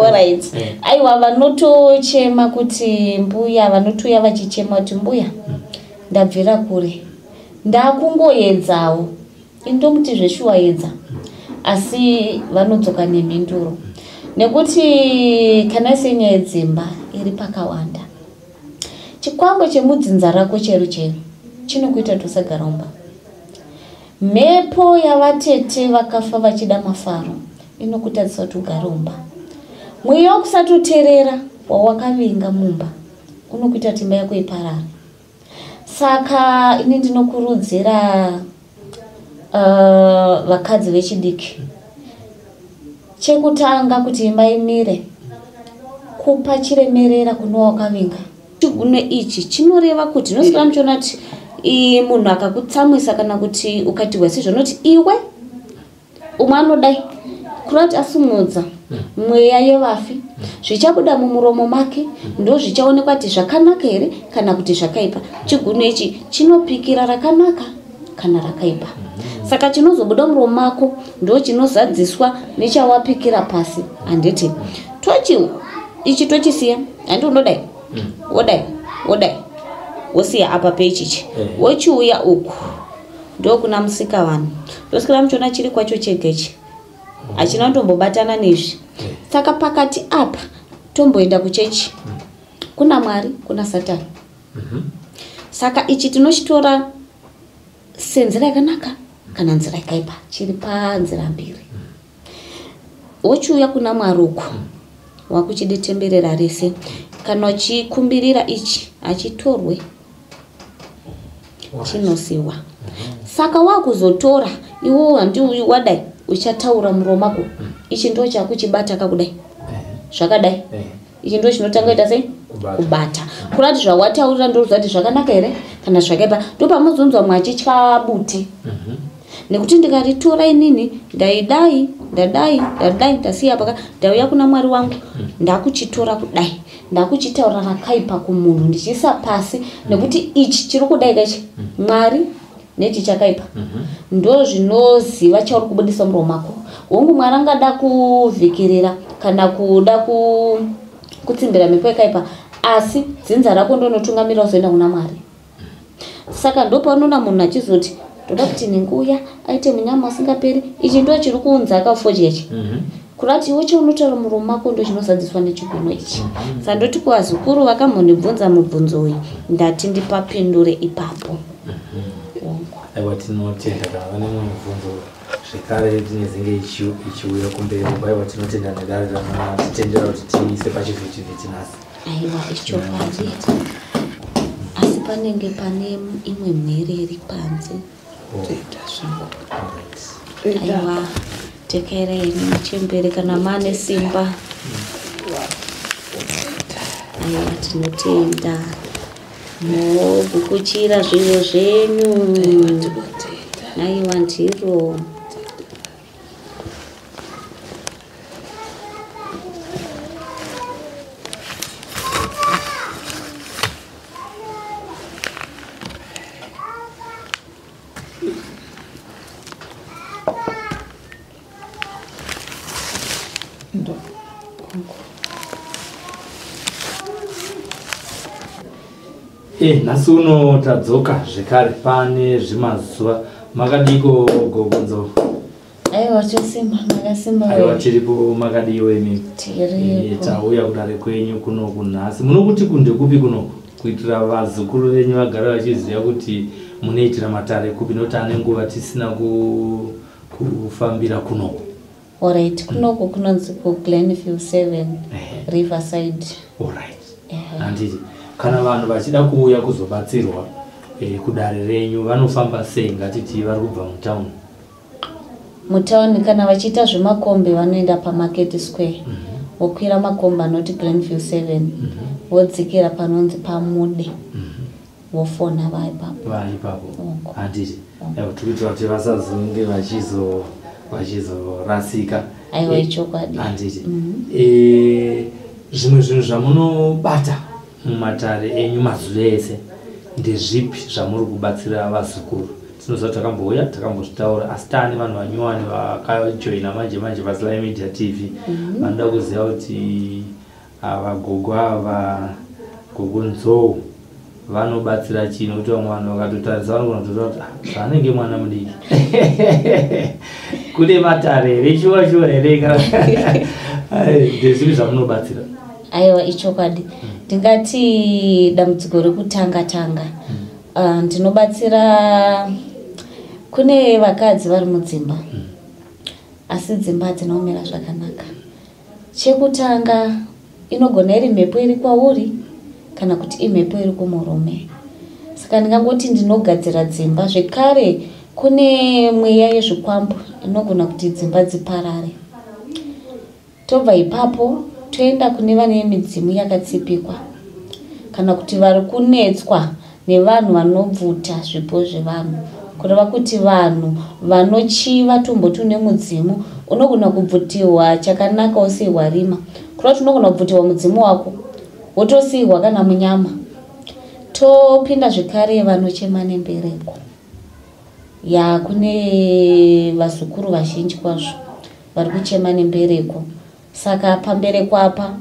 Alright. Aiwa vanotochema kuti mbuya, vanotouya vachichema kuti mbuya ndabvira kure. Ndakungoedzawo. Indomuti zveshuwaedza. Asi vanodzoka nemhinduro. Nekuti kana senyaya yedzimba iri pakawanda. Chikwango chemudzinza rako chero chinokuita tosagara mumba. Mhepo yavatete vakafa vachida mafaro inokutadzisa kuti ugare mumba. Mweya wakusatoterera wawakavinga mumba unokuita kuti imba yako iparare. Saka ini ndinokurudzira vakadzi vechidiki, chekutanga kuti imba imire, kupa chiremerera kuno wakavinga. Chigune ichi chinoreva kuti nosika muchiona kuti munhu akakutsamwisa kana kuti ukati wese zvinoti iwe umwe anodai kurati asumudza mweya yevafi, zvichabuda mumuromo make ndo zvichaonekwa kuti zvakanaka here kana kuti zvakaipa. Chigune ichi chinopikira rakanaka kana rakaipa. Saka chinozobuda muromo mako ndo chinozadziswa nechawapikira pasi. Handiti ichi tochisiya, handi unodai wodai wosiya apa peichichi wochiuya uku ndo kuna musika vanhu ndosikira muchiona chiri kwacho chegechi achina tombobatana nezvi. Saka pakati apa tomboenda kuchechi kuna Mwari kuna Satani. Saka ichi tinochitora senzira yakanaka kana nzira yakaipa, chiri panzira mbiri. Wochiuya kuna Mwari uku wakuchidetemberera rese kana uchikumbirira ichi achitorwe chinosiwa. Saka wakuzotora iwo handi wadai uchataura muromo mako ichi ndo chakuchibata kakudai zvakadai. Ichi ndo chinotanga ita sei kubata kurati zvawataurira ndo zati zvakanaka here kana zvakaipa. Ndo pamuzonzwa mwachitya bute nekuti ndikaritora inini ndadai ndasiya paka ndauya kuna Mwari wangu ndakuchitora kudai ndakuchitaura rakaipa kumunhu ndichisa pasi nekuti ichi chiri kudai kachi Mwari nechi chakaipa ndo zvinoziva chauri kubudisa muromo mako. Hongu Mwari angada kuvhikirira kana kuda kutsimbira mhepo yakaipa, asi dzinza rako ndonotungamira uzoenda kuna Mwari. Saka ndo paunoona munhu achizoti toda kuti ninguya aite munyama usingaperi, ichi ndo chiri kuunza akafoji ichi kurati iwe chaunotaura muromo mako ndo chinosadziswa nechiguno ichi. Saka ndoti kuvazukuru vakambondibvunza mubvunzo uyu ndati ndipapindure ipapo. Aiwa tinotenda kana vane mubvunzo zvekare tinezenge ichiuya kumberi. Aiwa tinotenda nedare ramatitendera kuti tiise pachivhitivhiti nhasi. Aiwa ichokwadi, asi panenge pane imwe mhere iri panze. Aiwa tekerei muchembere kana mane simba. Aiwa tinotenda kukuchira zvinhu zvenyu. Aiwa ndiro nhasi uno tadzoka zvekare pane zvimazuva makadiko gobonzo. Aiwa tosimba makasimba. Aiwa tiripo makadiwo imi tauya kudare kwenyu kuno kunhasi. Munokuti kunde kupi kuno kuitira vazukuru venyu vagara vachiziva kuti munoitira matare kupi noti ane nguva tisina kufambira kuno. Alright, kunoko kunonzi ku Glenview 7 Riverside. Alright. Handiti kana vanhu vachida kuuya kuzobatsirwa kudare renyu vanofamba sei? Ngatiti vari kubva mutauni kana vachiita zvemakombe vanoenda paMarket Square vokwira makombe anoti Glenview 7 vodzikira panonzi pamude vofona vaipapo. Handiti tikuitira kuti vasazonge vachizorasika. Aiwa ichokwadi. Handiti zvimwe zvinhu zvamunobata mumatare enyu mazuva ese ndezvipi zvamuri kubatsira vazukuru tinozva takambouya takambozvitaura asi taane vanhu vanyowani vakajoina manje paSly Media TV vanoda kuziva kuti ava gogo ava gogo Nzou vanobatsira chino kuti vamwe vanhu vakatotaridza vanogona kutotaura kuti zvanenge mwana mudiki kune matare here shuwa here kana ndezviri zvamunobatsira. Aiwa ichokwadi ndingati dambudziko rekutanga ndinobatsira kune vakadzi vari mudzimba asi dzimba dzinomira zvakanaka. Chekutanga inogona iri mhepo iri kwauri kana kuti imhepo iri kumurume, saka ndingangoti ndinogadzira dzimba. Zvekare kune mweya yezvikwambo inogona kuti dzimba dziparare. Tobva ipapo toenda kune vane midzimu yakatsipikwa kana kuti vari kunetswa nevanhu vanobvuta zvipo zvevanhu, kureva kuti vanhu vanochiva tumbutu nemudzimu. Unogona kubvutirwa chakanaka usiyirwa rima, kureva kuti unogona kubvutirwa mudzimu wako wotosiyirwa kana munyama. Topinda zvekare vanochema nembereko. Ya kune vazukuru vazhinji kwazvo vari kuchema nembereko, saka pambereko apa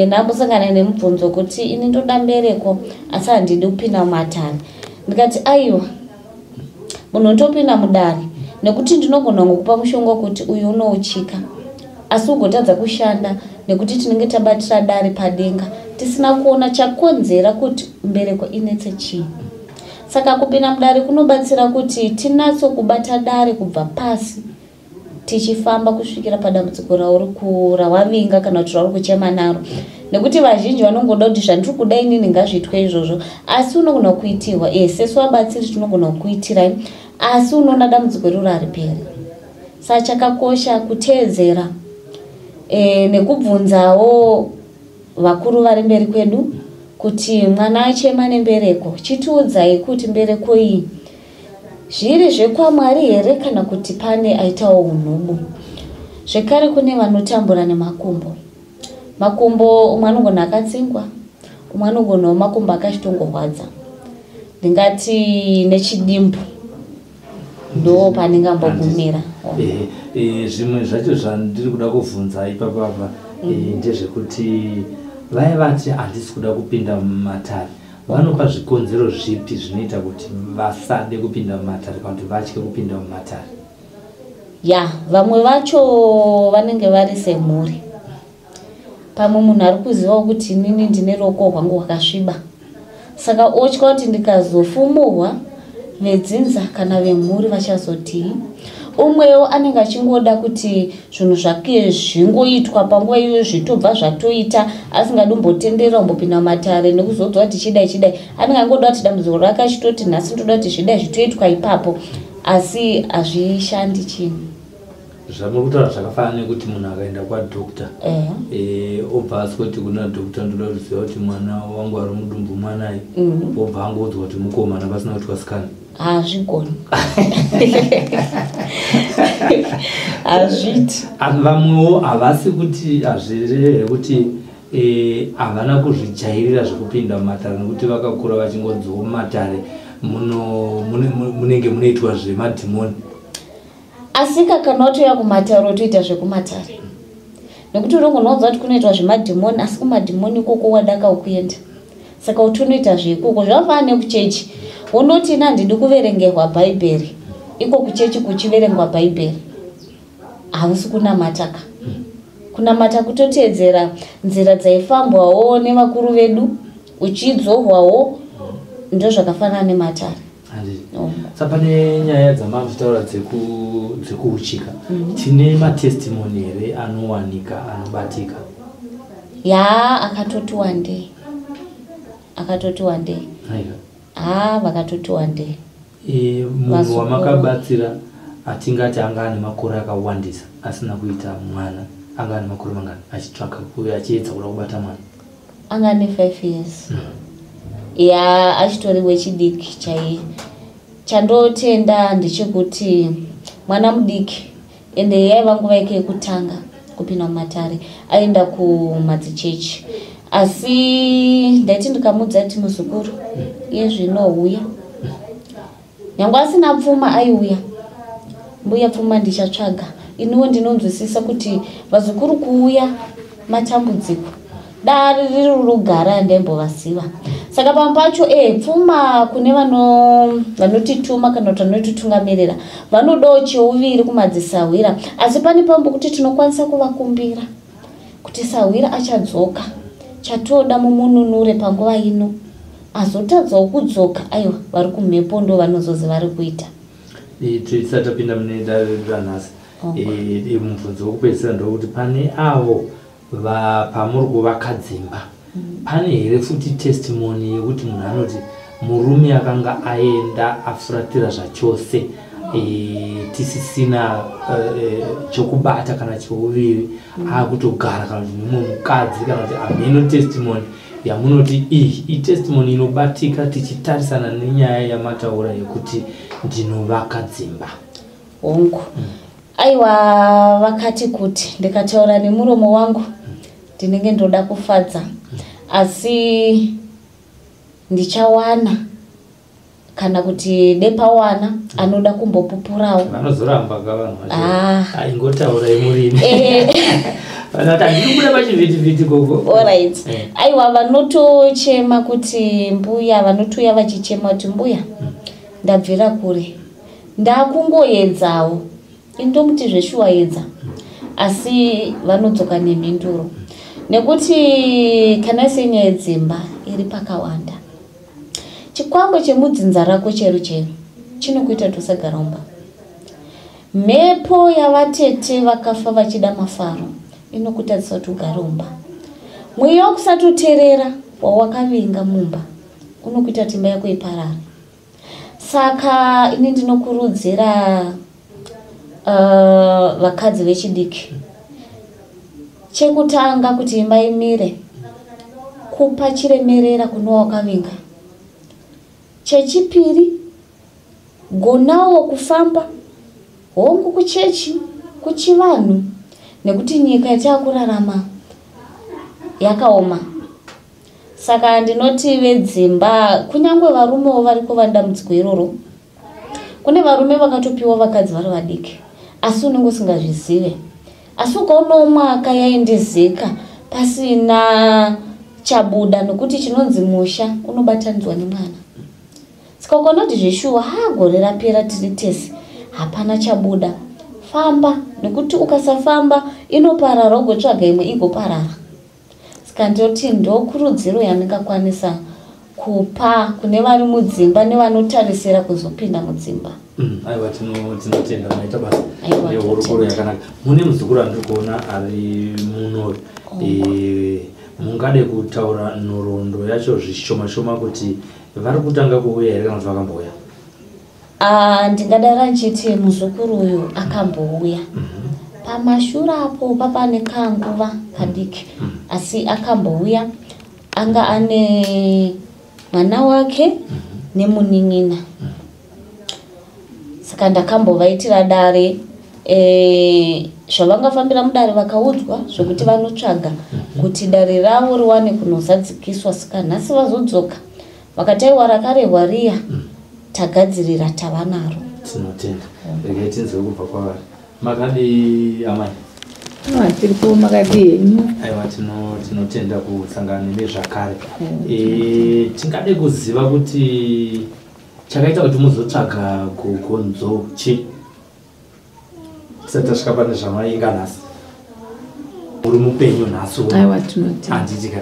ndamusangana nemubvunzo kuti ini ndoda mbereko asi handidi kupinda mumatare. Ndikati aiwa munhu utopinda mudare nekuti ndinogona kukupa mushonga kuti uyu unouchika asi ugotadza kushanda nekuti tinenge tabatira dare padenga tisina kuona chakonzera kuti mbereko inetse chii. Saka kupinda mudare kunobatsira kuti tinatso kubata dare kubva pasi tichifamba kusvikira padambudziko rawavinga kana kuti rauri kuchema naro, nekuti vazhinji vanongoda kuti zvandiri kuda inini ngazviitwe izvozvo asi unogona kuitirwa. Sesu vabatsiri tinogona kuitirai asi unoona dambudziko riri hariperi. Saka chakakosha kuteedzera nekubvunzawo vakuru vari mberi kwedu kuti mwana achema nembereko chitiudzai kuti mbereko iyi zviri zvekwamwari here kana kuti pane aitawo unhubu. Zvekare kune vanotambura nemakumbo. Makumbo umwe anogona akatsingwa, umwe anogona makumbo akachitongorwadza. Ndingati nechidimbu ndo paningambogumira. Zvimwe zvacho zvandiri kuda kubvunza ipapapa ndezvekuti vaya vati handisi kuda kupinda mumatare vanopa zvikonzero zvipi zvinoita kuti vasade kupinda mumatare kana kuti vatye kupinda mumatare? Vamwe vacho vanenge vari semhuri. Pamwe munhu ari kuziva kuti inini ndine ruoko rwangu rwakasviba, saka otya kuti ndikazofumurwa vedzinza kana vemhuri vachazotii. Umwewo anenge achingoda kuti zvinhu zvake zvingoitwa panguva iyoyo zvitobva zvatoita asingadi kumbotendera kumbopinda mumatare nekuzodzwa kuti chidai. Anenge angoda kuti dambudziko rake achitoti nhasi ndoda kuti zvidai zvitoitwa ipapo asi hazvishandi chinhu. Zvamuri kutaura zvakafanana nekuti munhu akaenda kwadhokta obva aswa kuti kuna dhokta ndoda kuziva kuti mwana wangu ari mudumbu mwanai, obva angodzwa kuti mukomana pasina kuti wasikana. Hazvigoni. Hazviti. Vamwewo havasi kuti hazvireve kuti havana kuzvijairira zvekupinda mumatare nekuti vakakura vachingodzwa mumatare munenge munoitwa zvemadhimoni. Asi kana watoya kumatare wotoita zvekumatare nekuti unogona kuziva kuti kunoitwa zvemadhimoni asi kumadhimoni ikoko wadaka ukuenda, saka utonoita zveikoko. Zvakafanana nekuchechi unoti handidi kuverengerwa bhaibheri, iko kuchechi kuchiverengwa bhaibheri hausi kunamataka. Kunamata kutoteedzera nzira dzaifambwawo nevakuru vedu uchidzorwawo, ndo zvakafanana nematare. Saka pane nyaya dzamavitaura dzekuuchika tine matestimoni here anowanika anobatika? Akatoti wandei. Vakatoti wandei. Munhu wamakabatsira atingati anga ane makore akawandisa asina kuita mwana anga ane makore mangani achitsvaka kuya achiedza kuda kubata mwana? Anga ane 5 years. Achitori wechidiki chaiye. Chandotenda ndechekuti mwana mudiki ende yaiva nguva yake yekutanga kupinda mumatare aenda kumadzichechi, asi ndaiti ndikamudza kuti muzukuru iye zvinouya nyangwe asina pfuma aiuya mbuya pfuma ndichatsvaga iniwo ndinonzwisisa kuti vazukuru kuuya matambudziko dari riri rugara andaimbovasiva saka pamwe pacho pfuma kune vanotituma kana kuti vanotitungamirira vanodawo cheuviri kumadzisahwira asi pane pamwe kuti tinokwanisa kuvakumbira kuti Sahwira achadzoka chatoda mumununure panguva ino azotadzawo kudzoka aiwa vari kumhepo ndo vanozozi vari kuita tisatapinda mune dare ranhasi mubvunzo wokupedzisira ndokuti pane avo pamuri kuvaka dzimba pane here futi testimony yekuti munhu anoti murume akanga aenda afuratira zvachose tisisina chokubata kana cheuviri akutogara kana kuti mumwe mukadzi kana kuti ameno testimony yamunoti iyi testimony inobatika tichitarisana nenyaya yamataura yekuti ndinovaka dzimba hongu aiwa vakati kuti ndikataura nemuromo wangu ndinenge ndoda kufadza asi ndichawana kana kuti depawana anoda kumbopupurawo vanozoramba kavanhu aingotaura imurini vanoti andikubuda pachivhitivhiti gogo alright aiwa vanotochema kuti mbuya vanotouya vachichema kuti mbuya ndabvira kure ndakungoedzawo indomuti zveshuwaedza asi vanodzoka nemhinduro nekuti kana senyaya yedzimba iri pakawanda chikwangwa chemudzinza rako chero chinokuita tosagara mumba mhepo yavatete vakafa vachida mafaro inokutadzisa kuti ugare mumba mweya wakusatoterera wawakavinga mumba unokuita timba yako iparare saka ini ndinokurudzira vakadzi vechidiki chekutanga kuti imba imire kupa chiremerera kuno wakavinga chechipiri gonawo kufamba hongu kuchechi kuchivanhu nekuti nyika yatakurarama yakaoma saka ndinoti vedzimba kunyangwe varumewo vari kuvanda mudziko iroro kune varume vakatopiwa vakadzi vari vadiki asi unenge usingazvizive asi ukaonawo mwaka yaindizika pasina chabuda nokuti chinonzi musha unobatanidzwa nemwana saka ukaona kuti zveshuwa gore rapera tiri tese hapana chabuda famba nekuti ukasafamba inoparara ugotsvaga imwe igoparara saka ndoti ndokurudziro yandingakwanisa kupa kune vari mudzimba nevanotarisira kuzopinda mudzimba aiwa tinotenda maita basa ehurukuro yakanaka mune muzukuru andiri kuona ari muno mungade kutaura nhoroondo yacho zvishoma shoma kuti vari kutanga kuuya here kana kuti vakambouya ndingadara nchiti muzukuru uyu akambouya pamashure apo papane kanguva kadiki asi akambouya anga ane mwana wake nemunin'ina saka ndakambovaitira dare zvavangafambira mudare vakaudzwa zvokuti vanotsvaga kuti dare ravo riwane kunozadzikiswa saka nhasi vazodzoka vakataiwa rakarehwa riya tagadzirira tava naro tinotenda regai tinzwe kubva kwavari makadi amai tiripo makadi henyu aiwa tinotenda kusangana nezvakare tingade kuziva kuti chakaita kuti muzotsvaga gogonzo chi tisati tasvika pane zvamainga nhasi muri mupenyu nhasi aiwa tinotenda handitika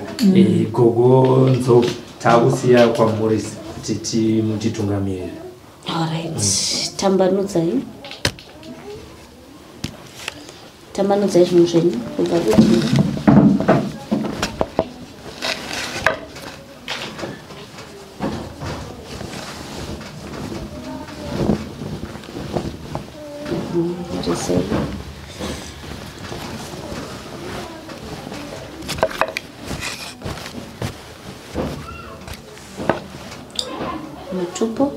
gogonzo takusiya kwamuri kuti mutitungamirira alright tambanudzai zvinhu zvenyu kubva kutinga matupo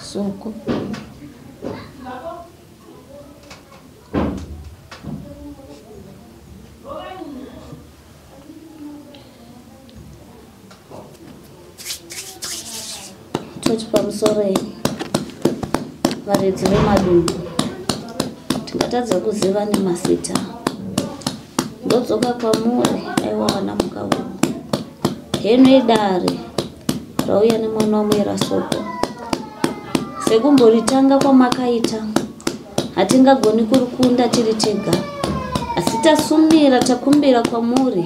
soko toti pamusoro iyi varedzi vemadumbu tingatadza kuziva nemazita. Ndodzoka kwamuri aiwa vana mukauru heno idare rauya nemwana wamwera soko. Sekumboritanga kwamakaita hatingagoni kurikunda tiri tega, asi tasumira takumbira kwamuri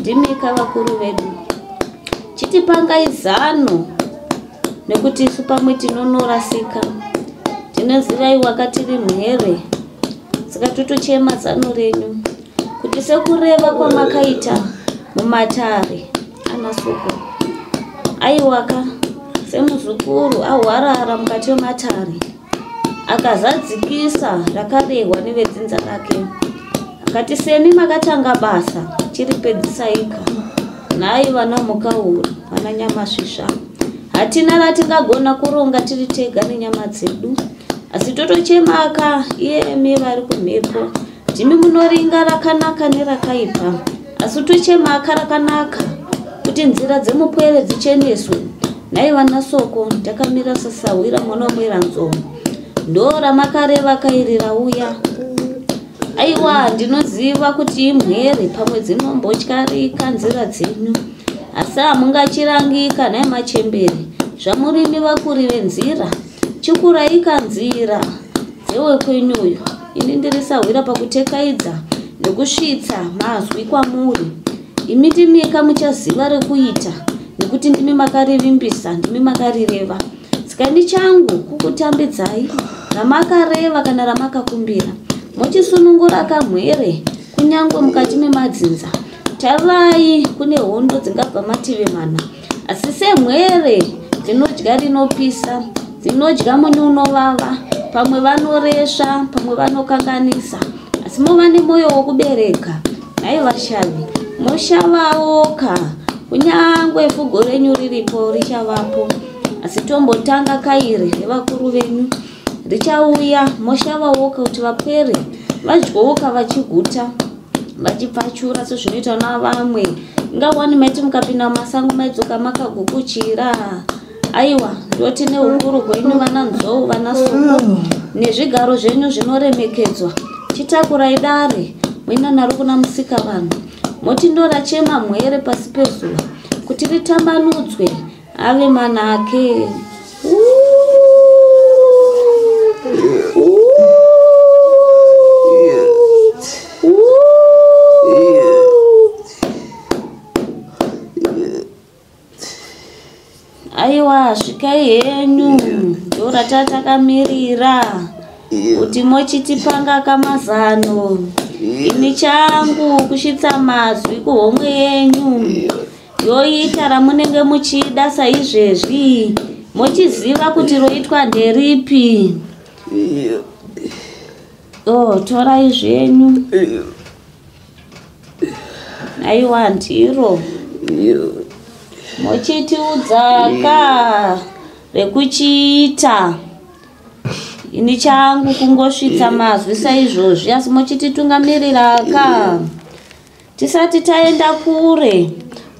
ndimika vakuru vedu chitipangai zano, nekuti isu pamwe tinonorasika. Tinozivai wakatiri mhere, saka totochema zano renyu kuti sekureva kwamakaita mumatare ana soko aiwaka semuzukuru ahwarara mukati mematare akazadzikisa rakarehwa nevedzinza rake akati semi makatanga basa chiri pedzisaika. Nhai vana mukauru vana nyamasvisva hatina ratingagona kuronga tiri tega nenyama dzedu, asi totochemaka iyemi vari kumhepo ndimi munoringa rakanaka nerakaipa, asi tochemaka rakanaka kuti nzira dzemupwere dzicheneswe. Nhai vana soko ndakamira sasahwira mwana wamwera nzou ndo ramakareva kairi rauya. Aiwa ndinoziva kuti imwere pamwe dzinombotyarika nzira dzenyu, asi hamungachirangika nhai machembere zvamurimi vakuri venzira chikuraika nzira dzewe kwenyuyo. Ini ndirisahwira pakutekaidza nekusvitsa mazwi kwamuri. Imi ndimika muchaziva rekuita, nekuti ndimi makarivimbisa ndimi makarireva. Sikani changu kukutambidzai ramakareva kana ramakakumbira mochisunungura kamwere kunyangwe mukati memadzinza. Tarirai kune hondo dzingabva mativi mana, asi semwere dzinodya rinopisa, dzinodya munyu unovava, pamwe vanoresva pamwe vanokanganisa, asi mova nemwoyo wokubereka. Nhai vashavi moshavaoka, kunyangwe fugo renyu riripo richavapo, asi tombotanga kairi revakuru venyu richauya moshavaoka kuti vapwere vadyoka vachiguta vachipfachura sezvinoitwa navamwe. Ingawani maiti mukapinda mumasango maidzoka makagukuchira. Aiwa ndoti neukuru hwenyu vana nzou vana soko nezvigaro zvenyu zvinoremekedzwa chitakurai dare mwina naro kuna musika vanhu moti ndorachema mwere pasi pezuva kuti ritambanudzwe ave manake. Aiwa svikai henyu ndoratatamirira kuti mochitipanga kamazano. Ini changu kusvitsa mazwi kuhomwe yenyu yoita ramunenge muchida saizvezvi mochiziva kuti roitwa nderipi. Torai zvenyu. Aiwa ndiro mochitiudzaka rekuchiita. Ini changu kungosvitsa mazwi saizvozvi, asi mochititungamiriraka. Tisati taenda kure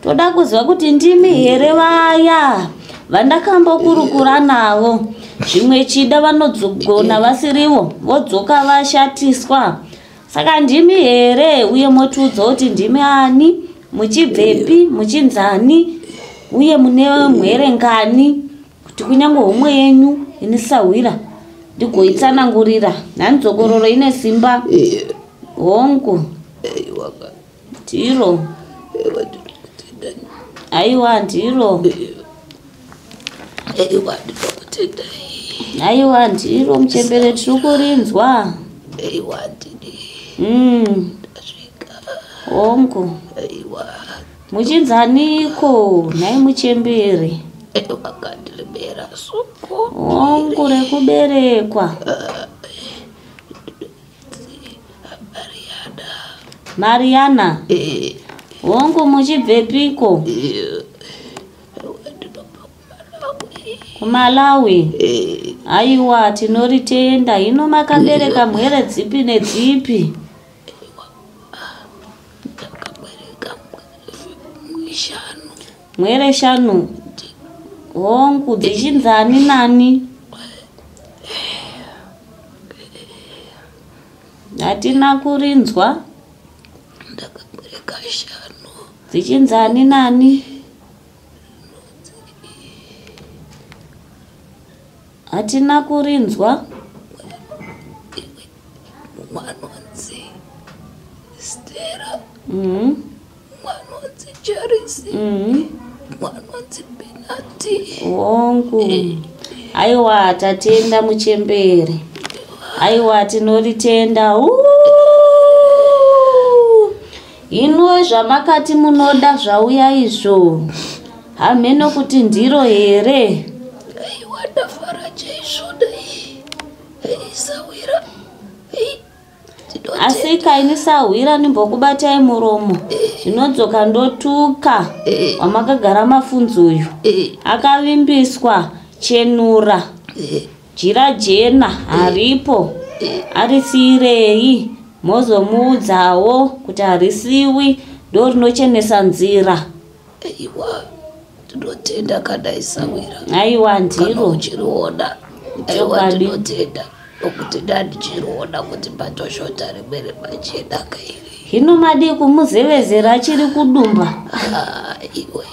toda kuziva kuti ndimi here vaya vandakambokurukura navo, zvimwe chida vanodzogona vasirivo vodzoka vashatiswa. Saka ndimi here, uye motiudza kuti ndimi ani, muchibvepi, muchinzani, uye mune mwere ngani, kuti kunyange homwe yenyu inisahwira ndigoitsanangurira. Nhanzokororo ine simba hongu ndiro. Aiwa ndiro. Aiwa ndiro muchembere tiri kurinzwa. Hongu muchinzaniko nhai muchembere. Hongu rekuberekwa. Mariana. Hongu muchibvepiko? Kumalawi. Aiwa tinoritenda. Hino makabereka mwere dzipi nedzipi? Mwere shanu. Hongu dzichinzani nani? Hatina kurinzwa. Ndakabwereka 5. Dzichinzani nani? Hatina kurinzwa. Mwanonzi Stella. Mwanonzi Charisi. Mwanonzi Benati. Wongu. Aiwa tatenda muchembere. Aiwa tinoritenda. Ino zvamakati munoda zvauya izvo. Hameno kuti ndiro here. Aiwa ndafara chaizvoda Sawira. Asi kaini Sawira nimbokubatai muromo. Zvinodzoka ndotuka. Wamakagara mafunzo uyu. Akavimbiswa chenura. Jira jena haripo. Arisirei. Mozomuudzawo kuti harisiwi ndo rinochenesa nzira. Aiwa tinotenda kana Sawira. Aiwa ndiro uchiriona. Aiwa tinotenda nokuti ndandichiriona kuti patoshota rimwe machena kairi. Hino madi kumuzevezera chiri kudumba. Iwe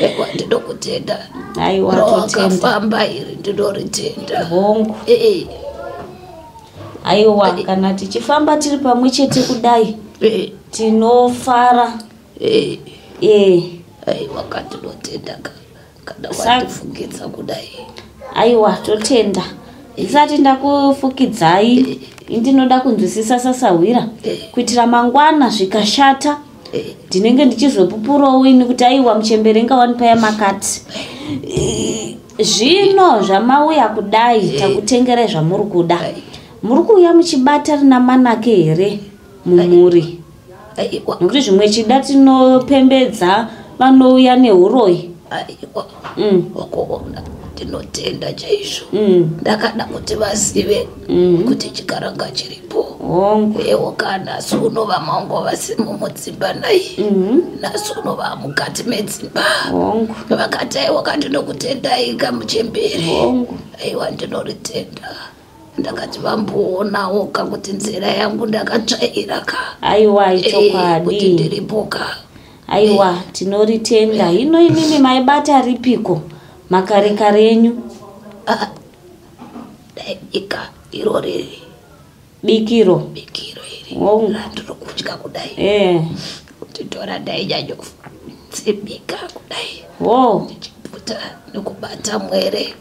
aiwa ndinokutenda. Aiwa totenda. Wakafamba iri ndinoritenda. Hongu. Aiwa kana tichifamba tiri pamwe chete kudai tinofara. Aiwa katinotenda kana watifungidza kudai. Aiwa totenda. Isati ndakufukidzai ndinoda kunzwisisa Sasawira kuitira mangwana zvikashata ndinenge ndichizopupurawo ini kuti aiwa muchembere ngawani yamakati. Zvino zvamauya kudai takutengere zvamuri kuda. Muri kuuya muchibata rina manake here mumuri? Nokuti zvimwe chida tinopembedza vanouya nehuroyi. Aiwa wakuona tinotenda chaizvo. Ndakada kuti vazive kuti chikaranga chiripo. Ewo kana nhasi unova maungo vasimo mudzimba nai. Nhasi unova mukati medzimba. Vakati aiwa kandinokutendai kamuchembere. Aiwa ndinoritenda. Ndakati vamboonawo kakuti nzira yangu ndakatsvaira ka. Aiwa ichokwadi. Kuti ndiripoka. Aiwa tinoritenda. Hino inini maibata ripiko makarekare enyu? Daibika iro riri. Bikiro iri. Ndiri kudya kudai. Kuti tora ndainyanyobika kudai. Ndichiputa nekubata mwere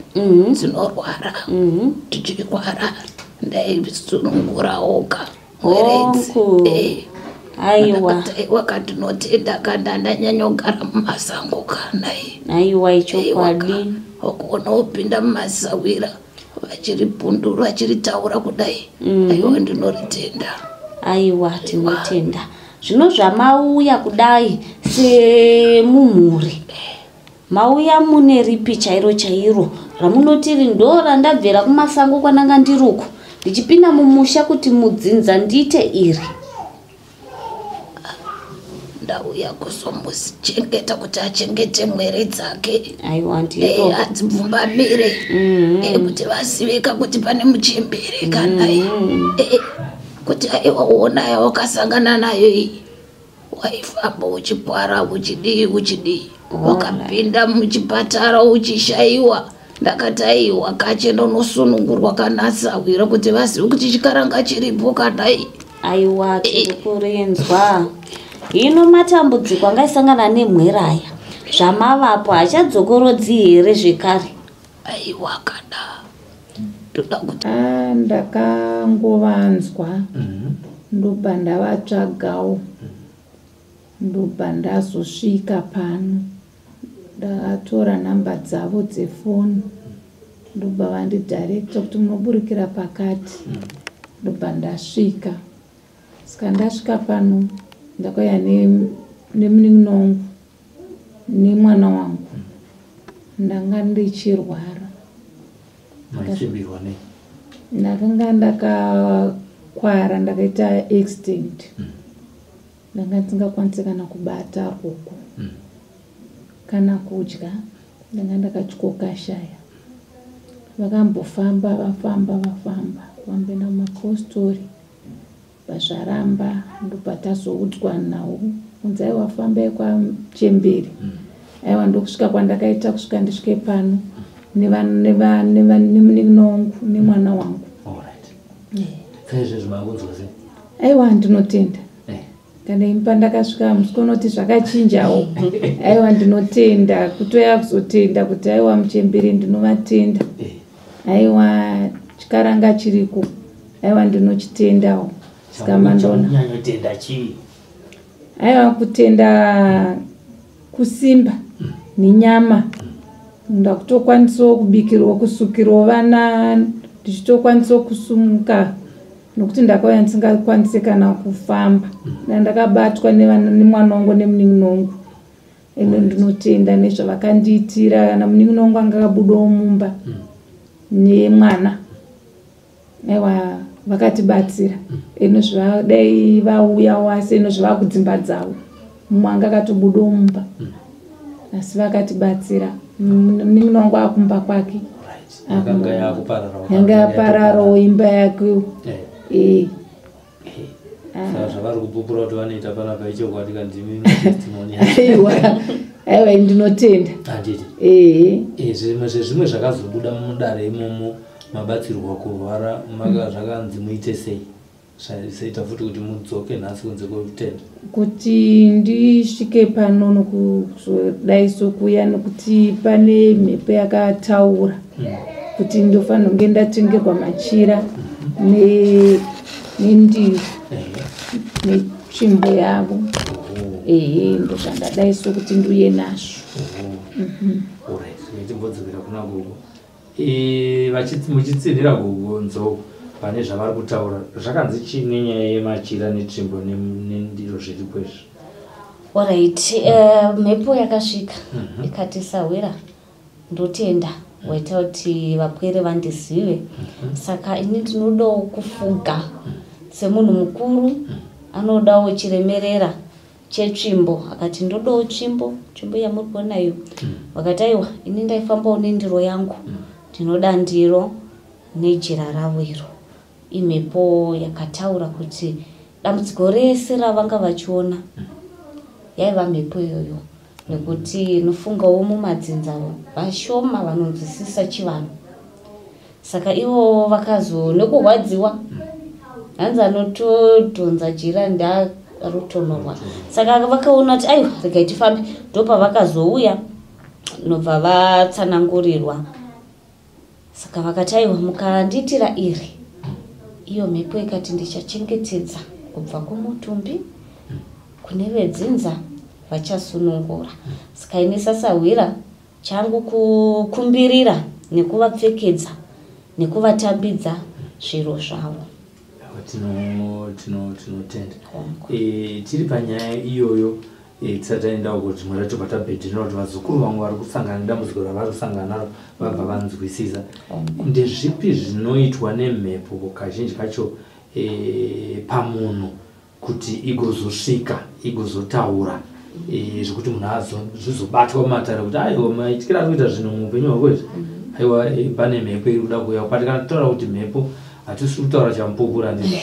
dzinorwara. Tichirwara ndaisunungurawo ka mwere. Aiwa wakandinotenda kana ndanyanyogara mumasango kanai. Aiwa ichokwadi. Wakuona upinda mumasawira vachiripundura vachiritaura kudai. Aiwa ndinoritenda. Aiwa tinotenda. Zvino zvamauya kudai semumhuri. Mauya mune ripi chairo chairo ramunotiri ndo randabvera kumasango kwananga ndiruko ndichipinda mumusha kuti mudzinza ndite iri. Ndauya kuzomuchengeta kuti achengete mwere dzake. Aiwa ndiro. Adzibvumbamire. Kuti vasiveka kuti pane muchembere kanai. Kuti aiwa uona wakasangana nayo iyi. Waifamba uchipwara uchidii. Wakapinda muchipatara uchishaiwa. Ndakati aiwa kachenda unosunungurwa kana Sawira kuti vazive kuti chikaranga chiripo kadai. Aiwa tirikurenzwa. Hino matambudziko angaisangana nemweraya zvamavapo hachadzokorodzi here zvekare? Aiwa kada toda kuti ndakangovanzwa ndobva ndavatsvagawo ndobva ndazosvika pano ndakatora nhamba dzavo dzefoni ndobva vandidhirekta kuti munoburikira pakati ndobva ndasvika. Saka ndasvika pano ndakauya nemunin'ina wangu nemwana wangu ndanga ndichirwara. Ndakanga ndakakwara ndakaita accident. Ndanga ndisingakwanisi kana kubata ruoko kana kudya. Ndanga ndakatyokashaya. Vakambofamba vamboenda mumapositori pazvaramba ndopatazoudzwa nawo kunzi aiwa fambai kwaMuchembere. Aiwa ndokusvika kwandakaita kusvika ndisvike pano nemunin'ino wangu nemwana wangu. Aiwa ndinotenda kana imba ndakasvika musikonoti zvakachinjawo. Aiwa ndinotenda kutoya kuzotenda kuti aiwa Muchembere ndinovatenda. Aiwa chikaranga chiriko. Aiwa ndinochitendawo. Sikamandona. Aiwa kutenda kusimba nenyama. Ndakutokwanisa kubikirwa kusukirwa vana ndichitokwanisa kusumuka nokuti ndakauya ndisingakwanisi kana kufamba. Ndakabatwa nemwana wangu nemunin'ino wangu. Eno ndinotenda nezvavakandiitira kana munin'ino wangu anga akabudawo mumba nemwana. Aiwa vakatibatsira. Eno zvadai vauya wase eno zvavakudzimba dzavo. Mumwe anga akatobudawo mumba. Asi vakatibatsira. Munin'ino wangu akumba kwake. Yanga yapararawo imba yake. Zvavari kupupura kuti vanoita panapa ichokwadi kandimi testimony. Aiwa ndinotenda. Zvimwe zvakazobuda mudare imomo mabatsirwa kurwara zvakanzi muite sei? Zvaita futi kuti mudzoke nhasi kunze kwekutenda. Kuti ndisvike pano nokudai sokuya nokuti pane mhepo yakataura kuti ndofanira kunge ndatengerwa machira nendiro netsvimbo yavo. Ndozvandadai sokuti ndiuye nazvo. Timbodzokera kuna gogo. Muchitsinhira gogo nzou pane zvavari kutaura zvakanzi chini nyaya yemachira netsvimbo nendiro zviri kwezvo? Alright, mhepo yakasvika ikatisawira ndotenda waita kuti vapwere vandizive. Saka ini ndinodawo kufuga semunhu mukuru anodawo chiremerera chetsvimbo. Akati ndodawo tsvimbo yamuri kuona iyo. Vakati aiwa ini ndaifambawo nendiro yangu ndinoda ndiro nejira ravo iro. Imhepo yakataura kuti dambudziko rese ravanga vachiona yaiva mhepo iyoyo. Nekuti nofungawo mumadzinza vashoma vanonzwisisa chivanhu. Saka ivo vakazo nekurwadziwa hanzi anotodhonza jira ndarotonorwa. Saka vakaona kuti aiwa regai tifambe. Ndopavakazouya nobva vatsanangurirwa. Saka vakati aiwa mukandiitira iri. Iyo mhepo ikati ndichachengetedza kubva kumutumbi kune vedzinza vachasunungura. Saka ini sasawira changu kukumbirira nekuvapfekedza nekuvatambidza zviro zvavo. Tinotenda. Tiri panyaya iyoyo tisataendawo kuti muracho patabhedhera kuti vazukuru vangu vari kusangana nedambudziko ravari kusangana naro vabva vanzwisisa. Ndezvipi zvinoitwa nemhepo kazhinji kacho pamunhu kuti igozosvika igozotaura zvekuti munhu zvizobatwa mumatare kuti aiwa maityira kuita zvinhu muupenyu hwako izvi. Aiwa pane mhepo iri kuda kuuya kwati kana taura kuti mhepo hatisi kutaura chamupupura ndiza.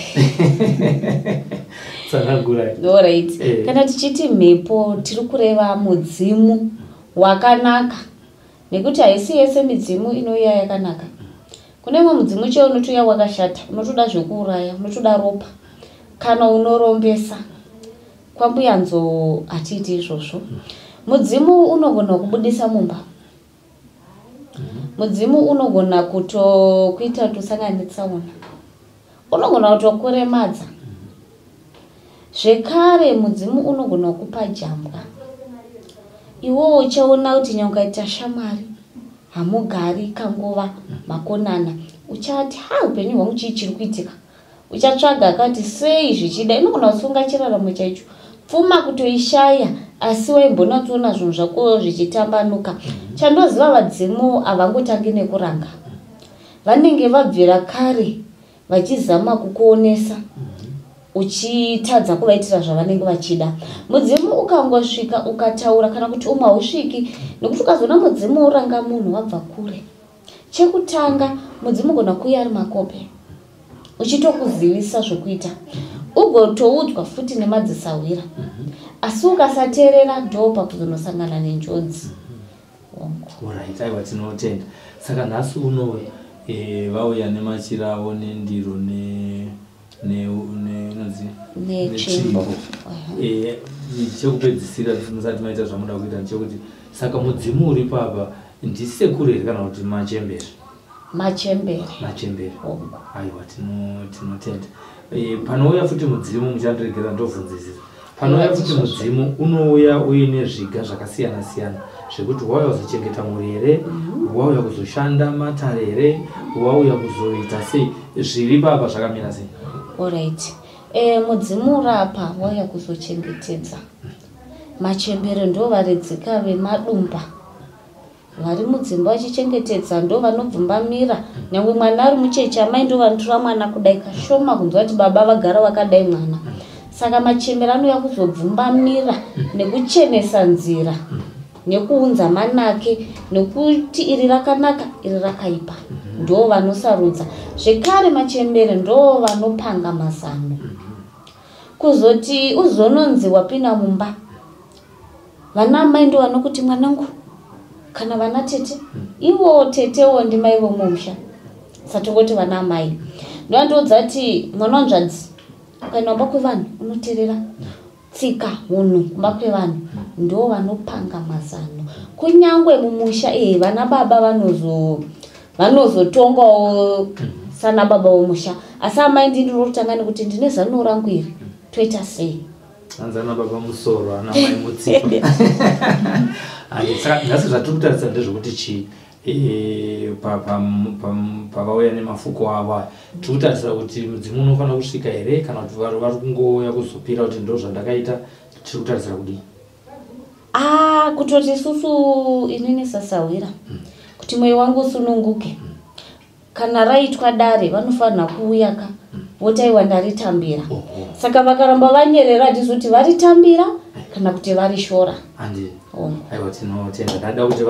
Alright. Kana tichiti mhepo tiri kureva mudzimu wakanaka. Nekuti haisi yese midzimu inouya yakanaka. Kune imwe mudzimu chero unotouya wakashata, unotoda zvekuuraya, unotoda ropa. Kana unorombesa. Kwambuya nzo hatiiti izvozvo. Mudzimu unogona kubudisa mumba. Mudzimu unogona kuita tusangane tsaona. Unogona kutokuremadza. Zvekare mudzimu unogona kupa jambwa. Iwo uchaona kuti nyaukaita shamwari hamugari kanguva makonana. Uchati upenyu hwangu chiri kuitika. Uchatsvaga akati sei zvichida. Inogona kusunga chiraramo chaicho. Pfuma kutoishaya asi waimbona kuona zvinhu zvako zvichitambanuka. Chandoziva vadzimu havangotangi nekuranga. Vanenge vabvira kare vachizama kukuonesa. Uchitadza kuvaitira zvavanenge vachida. Mudzimu ukangosvika ukataura kana kuti umwe hausviki nekuti ukazoona mudzimu uranga munhu wabva kure. Chekutanga mudzimu gona kuuya ari makope uchitokuzivisa zvokuita. ugotoudzwa futi nemadzisawira asi ukasateerera ndo pakuzonosangana nenjodzi. Alright, aiwa tinotenda. Saka nhasi uno vauya nemachira avo nendiro nechimbo. Chekupedzisira musati maita zvamuda kuita chekuti saka mudzimu uri papa ndisekuru here kana kuti machembere? Machembere. Aiwa tinotenda. Panouya futi mudzimu muchandiregera ndobvunzisisa. Panouya futi mudzimu unouya uine zviga zvakasiyana siyana zvekuti wauya kuzochengeta mhuri here, wauya kuzoshanda matare here, wauya kuzoita sei, zviri papa zvakamira sei? Alright. Mudzimu urapa wauya kuzochengetedza. Machembere ndo varidzika vemadumba vari mudzimba vachichengetedza, ndo vanobvumbamira. Nyangwe mwana ari mucheche amai ndo vanotora mwana kudai kashoma kunzwa kuti baba vagara vakadai mwana. Saka machembere anouya kuzobvumbamira nekuchenesa nzira, nekuunza manake, nekuti iri rakanaka iri rakaipa, ndo vanosarudza. Zvekare machembere ndo vanopanga mazano. Kuzoti uzononzi wapinda mumba, vana mai ndo vanokuti mwanangu, kana vana tete, iwo tetewo ndimai vomusha. Satongoti vana mai. Ndo andodzati mwana wanzvadzi ukaenda kumba kwevanhu unoteerera tsika hunhu kumba kwevanhu, ndo vanopanga mazano. Kunyangwe mumusha vana baba vanozotongawo sana baba vomusha, asi amai ndindirotanga nekuti ndine zano rangu iri, toita sei? Anzana baba musoro ana mai mutsipa. Saka nhasi zvatiri kutarisira ndezvekuti chii pavauya nemafuko avo tiri kutarisira kuti mudzimu unofanira kusvika here kana kuti vari kungouya kuzopira kuti ndo zvandakaita, tiri kutarisira kudii? Kutoti isusu inini sasawira kuti mwoyo wangu usununguke, kana raitwa dare vanofanira kuuyaka votaiwa ndaritambira. Saka vakaramba vanyerera handisi kuti varitambira kana kuti varishora. Aiwa tinotenda. Ndada kuti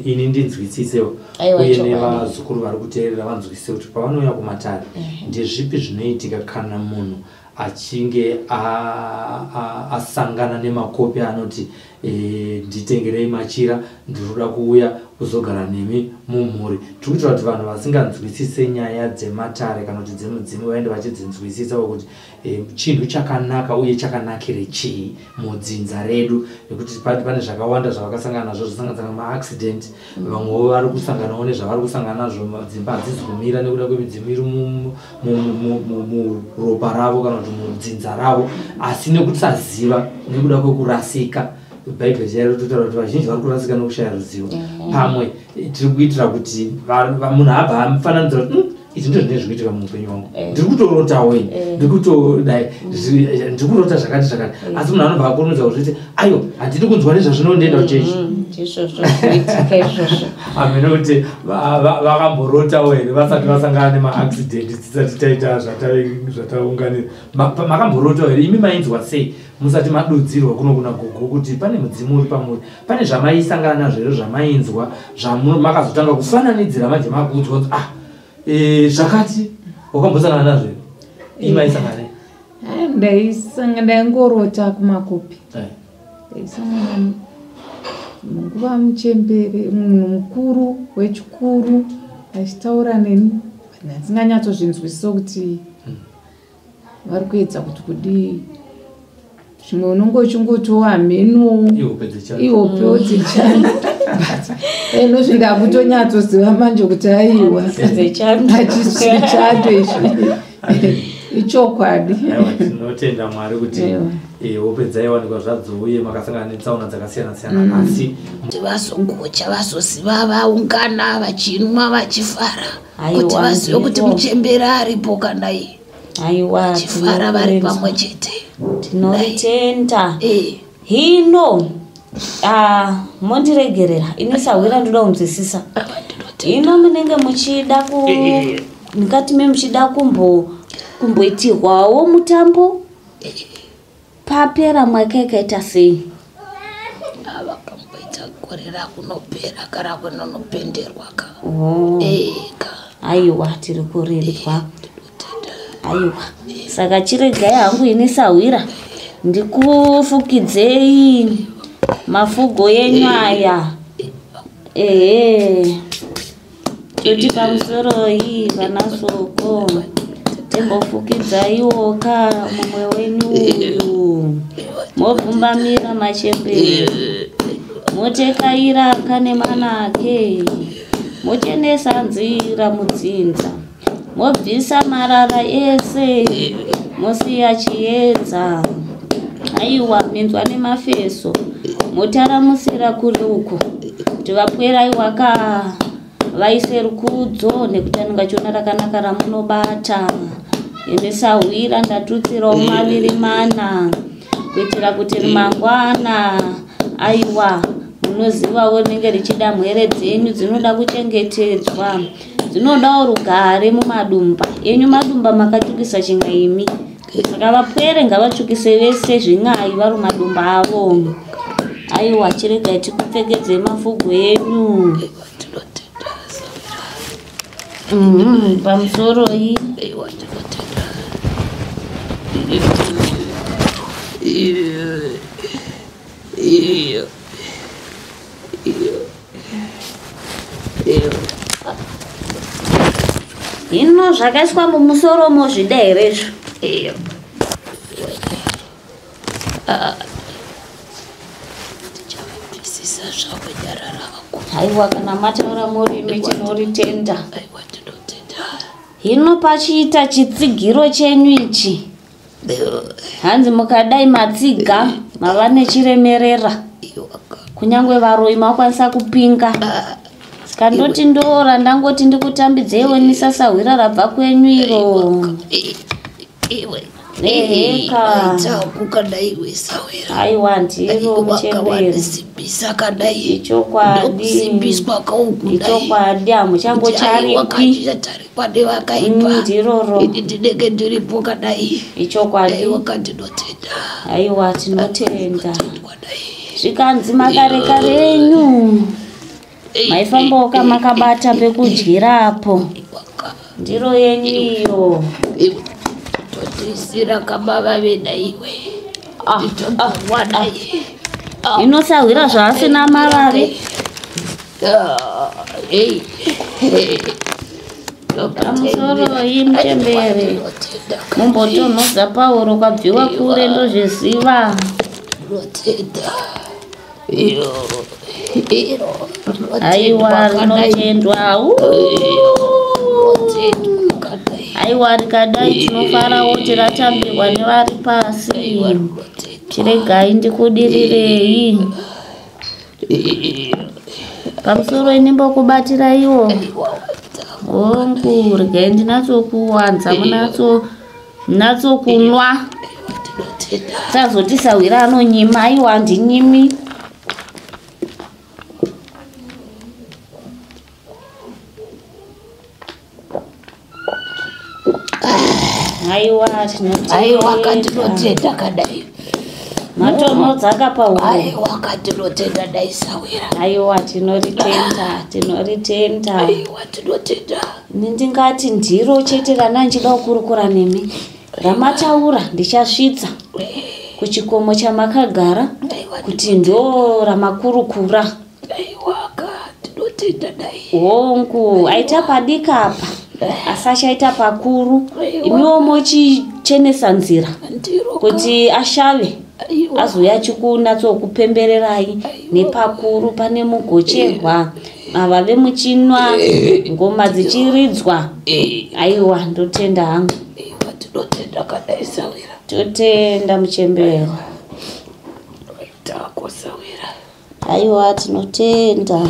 ini ndinzwisisewo uye nevazukuru vari kuteerera vanzwisise kuti pavanouya kumatare ndezvipi zvinoitika kana munhu achinge asangana nemakopi anoti nditengerei machira, ndinoda kuuya kuzogara nemi mumhuri. Tiri kuitira kuti vanhu vasinganzwisise nyaya dzematare kana kuti dzemudzimu vaende vachidzinzwisisa kuti chinhu chakanaka uye chakanakire chii mudzinza redu, nekuti pane zvakawanda zvavakasangana nazvo zvisanganisira maaccident. Vamwewo vari kusanganawo nezvavari kusangana nazvo, dzimba hadzizi kumira nekuda kwemidzimu iri muropa ravo kana kuti mudzinza ravo, asi nekusaziva nekuda kwekurasika. Bhaibheri chairo totaura kuti vazhinji vari kurasika nokushaya ruzivo. Pamwe tiri kuitira kuti munhu abva amufananidzira kuti izvi ndizvo zvinenge zvikuitika muupenyu wangu, ndiri kutorotawo ini, ndiri kurota zvakati zvakati, asi munhu anobva akurumidza kuzviti aiyo handidi kunzwa nezvazvino ndoenda kuchechi. Amene kuti vakamborotawo here vasati vasangana nemaaccident tisati taita zvataunganira. Makamborotawo here imi mainzwa sei musati madudzirwa kunokuna gogo kuti pane mudzimu uri pamuri, pane zvamaisangana nazvo here zvamainzwa zvamakazotanga kufananidzira manje makuudzwa kuti zvakati wakambosangana nazvo imaisangana? Ndaingorota kumakopi, ndaisangana munguva muchembere, munhu mukuru wechikuru achitaura neni, ndinganyatsozvinzwisisa kuti vari kuedza kuti kudii. Zvimwe unonge uchingotowa mheno ihopewo dzechando, ndakutonyatsoziva manje kuti aiwa hachisvi chando izvi ichokwadi. Tinotenda Mwari kuti hope dzaiwanikwa zvadzo uye makasangana netsaona dzakasiyana siyana, asi vazongocha vazoziva vaungana vachinwa vachifara kuti vazive kuti muchembere aripo kana vachifara vari pamwe chete. Tinotenda. Hino mondiregerera ini sawira ndoda kunzwisisa. Hino munenge muchida ndingati muchida kumboitirwawo mutambo papera mwaka yakaita sei? Vakamboita gore rakunopera kana kunonopenderwa ka. Aiwa tiri kurindwa. Aiwa, saka chiregai hangu ini Sawira ndikufukidzei mafugo yenyu aya. Kuti pamusoro iyi vana soko timbofukidzaiwoka mumwe wenyu uyu mobvumbamira machembere motekaira kane manake mochenesa nzira mudzinza mobvisa marara ese mosiya chiedza. Aiwa, minzwa nemafeso motaramusira kuri uko kuti vapweraiwa ka vaise rukudzo nekuti anenge chiona rakanaka ramunobata. Imi Sawira ndatutsirawo maviri mana kuitira kuti rimangwana aiwa munozivawo rinenge richida mhere dzenyu dzinoda kuchengetedzwa, dzinodawo rugare mumadumba enyu. Madumba makatsvukisa chingaimi, saka vapwere ngavatsvukise vese zving'ai vari madumba avo. Aiwa, chiregai tikupfekedze mafugo enyu. Pamusoro iyi hino zvakaiswa mumusoro mozvida herezvo? Aiwa, kana mataura murimi tinoritenda. Hino pachiita chitsigiro chenyu ichi hanzi mukadai matsiga mava nechiremerera, kunyangwe varoi makwanisa kupinga. Saka ndoti ndora ndangoti ndikutambidzeiwo nisa Sawira rabva kwenyu iro. Aiwa, ndiro muchembere ichokwadi hamuchambocharikwi ndiroro ichokwadi. Aiwa, tinotenda. Zvikanzi makareka renyu maifamboka makabata pekudyirapo, ndiro yenyu iyo. Totisira kababa vedaiwe. Ino Sawira zvaasina marare. Pamusoro iyi muchembere mumbotonhodza Pauro kwabviwa kure ndozviziva. Aiwa, rinotendwa. Aiwa, rikadai tinofarawo tiratambirwa nevari pasi. Chiregai ndikudirirei. Pamusoro inimbokubatiraiwo. Hongu, regai ndinatsokuwanza munatsokunwa. Tazoti Sawira anonyima. Aiwa, handinyimi. Aiwa, katinotenda kadai matonodzaka Pauro. Aiwa, katinotenda dai Sawira. Aiwa, tinoritenda. Aiwa, tinotenda. Ndingati ndiro chete rana nchida kukurukura nemi ramataura ndichasvitsa kuchikomo chamakagara kuti ndo ramakurukura. Aiwa, katinotenda dai. Hongu, aita padika apa asachaita pakuru. Imiwo mochichenesa nzira kuti ashave azoya chikunatsokupembererai nepakuru pane mugocherwa mavave muchinwa ngoma dzichiridzwa. Aiwa, ndotenda hangu. Aiwa, tinotenda kadai Sawira. Totenda muchembere. Tako Sawira. Aiwa, tinotenda.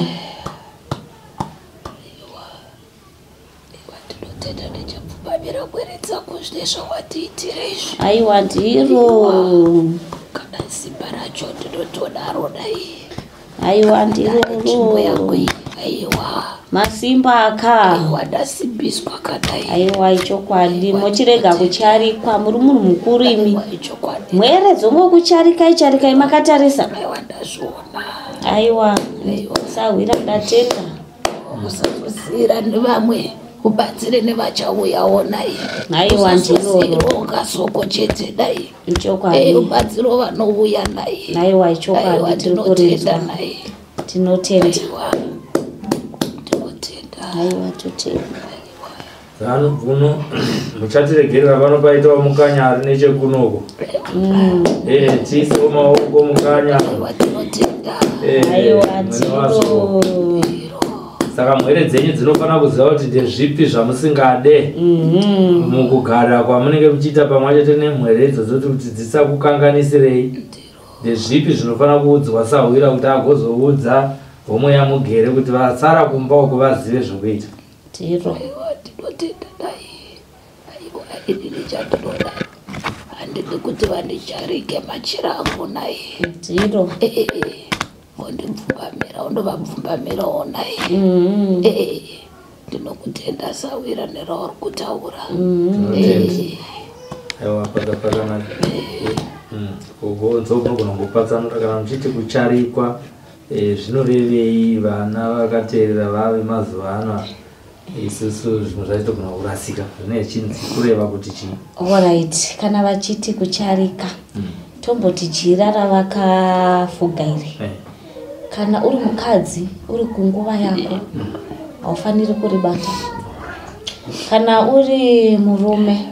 Aiwa, ndiro. Kana simba racho ndinotodaro dai. Aiwa, ndiro. Aiwa, masimba aka. Aiwa, ndasimbiswa kadai. Aiwa, ichokwadi. Mochirega kucharikwa, muri munhu mukuru imi. Mwere dzongokucharikai makatarisa. Aiwa, ndazviona. Aiwa, Sawira ndatenda. Musazosira nevamwe ubatsire nevachauyawo nai Haiwa ndiro kasoko chete dai ichokwadi ubatsire vanouya nai haiwa ichokwadi tiri kurinzwa nai tinotenda haiwa totenda zano bvuno muchatiregerera pano paitawo mukanya ari nechekunoko tiisewo maoko mukanya haiwa tiro saka mwere dzenyu dzinofana kuziva kuti ndezvipi zvamusingade mukugara kwamunenge muchiita pamwe chete nemwere idzodzo kuti dzisakukanganisirei. Ndezvipi zvinofana kuudzwa Sahwira kuti agozoudza homwe yamugere kuti vasara kumba uko vazive zvokuita. Tiro handidi kuti vandicharike machira angu nai tiro ondibvumbamira undovabvumbamirawo nai ndinokutenda Sahwira nerauri kutaura aiwa pakapakanaka kugonzo kunogona kungopatsanura kana muchiti kucharikwa zvinorevei vana vakateerera vave mazuva ano isusu zvimwe zvachitogona kurasika zvine chinzi kureva kuti chii. Alright, kana vachiti kucharika tomboti jira ravakafuga iri kana uri mukadzi uri kunguva yako haufaniri kuribata. Kana uri murume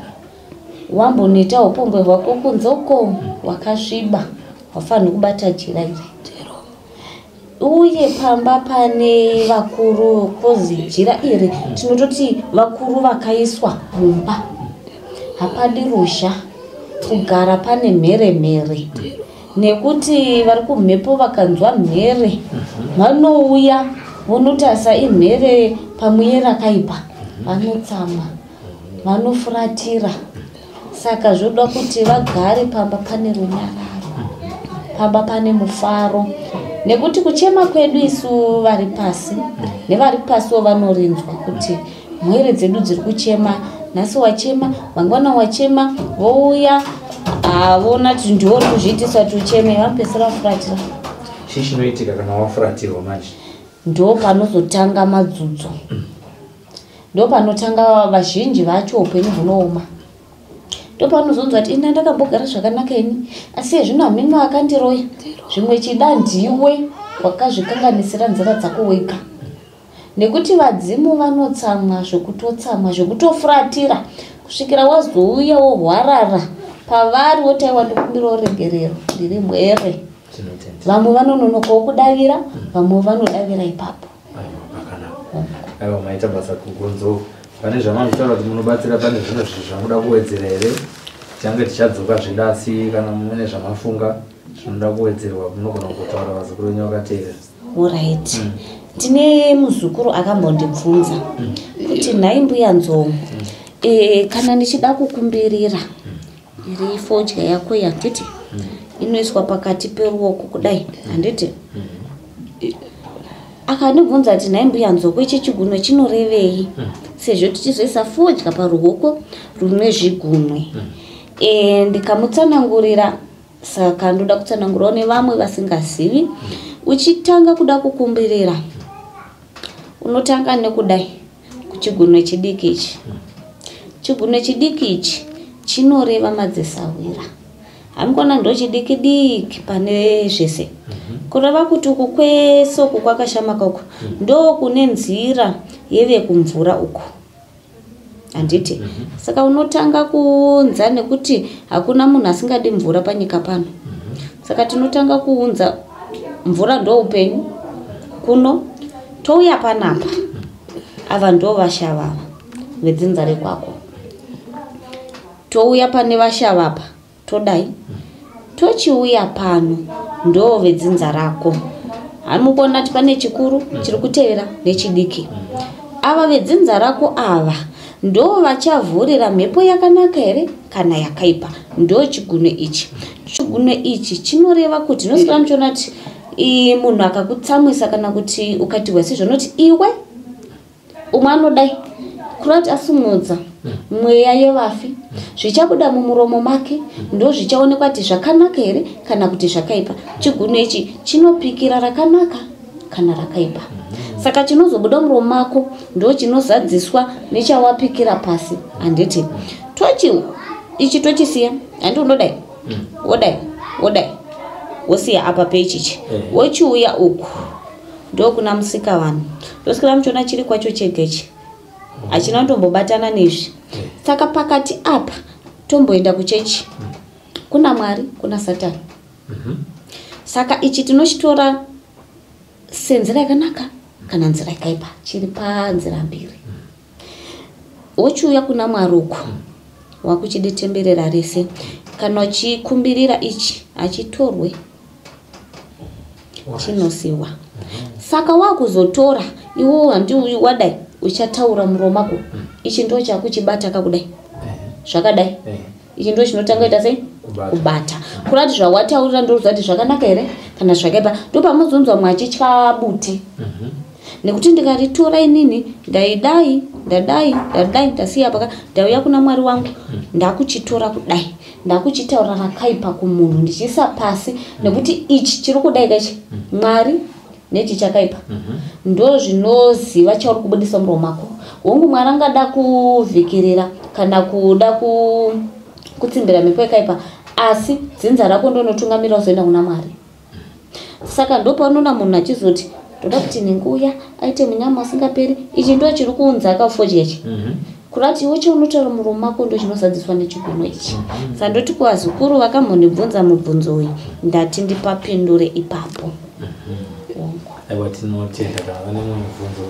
wamboneta upombwe hwako kunzoko wakasviba haufaniri kubata jira iri. Uye pamba pane vakuru kozi jira iri tinototi vakuru vakaiswa mumba hapadi rusha kugara pane mhere nekuti vari kumhepo vakanzwa mhere vanouya vonotasa imhere pamwe rakaipa vanotsamwa vanofuratira. Saka zvoda kuti vagare pamba pane runyararo pamba pane mufaro nekuti kuchema kwedu isu vari pasi nevari pasiwo vanorinzwa kuti mwere dzedu dziri kuchema. Nhasi wachema mangwana wachema vouya avona kuti ndiwo uri kuzviitisa kuti ucheme vanopedzisira vafuratira. Chii chinoitika kana wafuratirwa manje? Ndo panozotanga madzudzo, ndo panotanga vazhinji vacho upenyu hunooma. Ndo panozonzwa kuti ina ndakambogara zvakanaka ini asi zvino hameno akandiroya zvimwe chida ndiwe wakazvikanganisira nzira dzako wega. Nekuti vadzimu vanotsamwa zvokutotsamwa zvokutofuratira kusvikira wazouya wohwarara pavari wotaiwa ndikumbirawo regerero ndiri mwere. Vamwe vanononokawo kudavira vamwe vanodavira ipapo. Aiwa maita basa kugonzo pane zvamanotaura kuti munobatsira pane zvino zvamuda kuwedzera here tiange tichadzoka zvidasi kana mune zvamafunga zvinoda kuwedzerwa munogona kutaura vazukuru venyu vakateerera. Alright. Tine muzukuru akambondibvunza kuti nhai mbuya nzou kana ndichida kukumbirira iri fodya yako yanditi inoiswa pakati peruoko kudai handiti akandibvunza kuti nhai mbuya nzou ichi chigunwe chinorevei sezvo tichizoisa fodya paruoko rune zvigunwe. Ndikamutsanangurira saka ndoda kutsanangurawo nevamwe vasingazivi. Uchitanga kuda kukumbirira unotanga nekudai kuchigunwe chidiki ichi. Chigunwe chidiki ichi chinoreva madzisahwira. Hamukona ndo chidiki diki pane zvese. Kureva kuti uku kwese uku kwakashamaka uku ndo kune nzira yeve kumvura uku. Handiti. Saka unotanga kuunza nekuti hakuna munhu asingadi mvura panyika pano. Saka tinotanga kuunza mvura ndo upenyu kuno touya panapa ava ndo vashavava vedzinza rekwako. Touya pane vashavapa todai tochiuya pano ndo vedzinza rako. Hamukona kuti pane chikuru chiri kutevera nechidiki. Ava vedzinza rako ava ndo vachavhurira mhepo yakanaka here kana yakaipa. Ndo chigunwe ichi. Chigunwe ichi chinoreva kuti nosika muchiona kuti munhu akakutsamwisa kana kuti ukati wese zvonoti iwe umwe anodai kurati asimudza mweya yevafi zvichabuda mumuromo make ndo zvichaonekwa kuti zvakanaka here kana kuti zvakaipa. Chigunwe ichi chinopikira rakanaka kana rakaipa. Saka chinozobuda muromo mako ndo chinozadziswa nechawapikira pasi. Handiti ichi tochisiya handi unodai wodai wosiya apa pechichi wochiuya uku ndo kuna musika vanhu ndosikira muchona chiri kwacho chegechi achina ndombobatana nezvi. Saka pakati apa tomboenda kuchechi kuna Mwari kuna Satani. Saka ichi tinochitora senzira yakanaka kana nzira yakaipa, chiri panzira mbiri. Wochiuya kuna Mwari uku wakuchidetemberera rese kana uchikumbirira ichi achitorwe chinosiwa. Saka wakuzotora iwo handi wadai uchataura muromo mako ichi ndo chakuchibata kakudai zvakadai ichi ndo chinotanga ita sei kubata kurati zvawataurira ndo zati zvakanaka ere kana zvakaipa ndo pamuzonzwa mwachitya bute. Nekuti ndikaritora inini ndadai ndasiya paka ndauya kuna Mwari wangu ndakuchitora kudai ndakuchitaura rakaipa kumunhu ndichisa pasi nekuti ichi chiri kudai kachi Mwari nechi chakaipa ndo zvinoziva chauri kubudisa muromo mako. Hongu Mwari angada kuvhikirira kana kuda kutsimbira mhepo yakaipa asi dzinza rako ndonotungamira uzoenda kuna Mwari. Saka ndo paunoona munhu achizoti toda kuti ninguya aite munyama usingaperi ichi ndo chiri kuunza akafodya ichi kurati iwe chaunotaura muromo mako ndo chinosadziswa nechipimo ichi. Saka ndoti kuvazukuru vakamhonibvunza mubvunzo uyu ndati ndipapindure ipapo. Aiwa tinotenda kana vane mubvunzo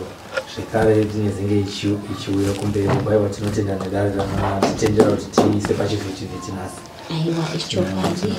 zvekare tinezenge ichiuya kumberi aiwa tinotenda nedare ratitendera kuti tiise pachivhitivhiti nhasi. Aiwa ichokwadi.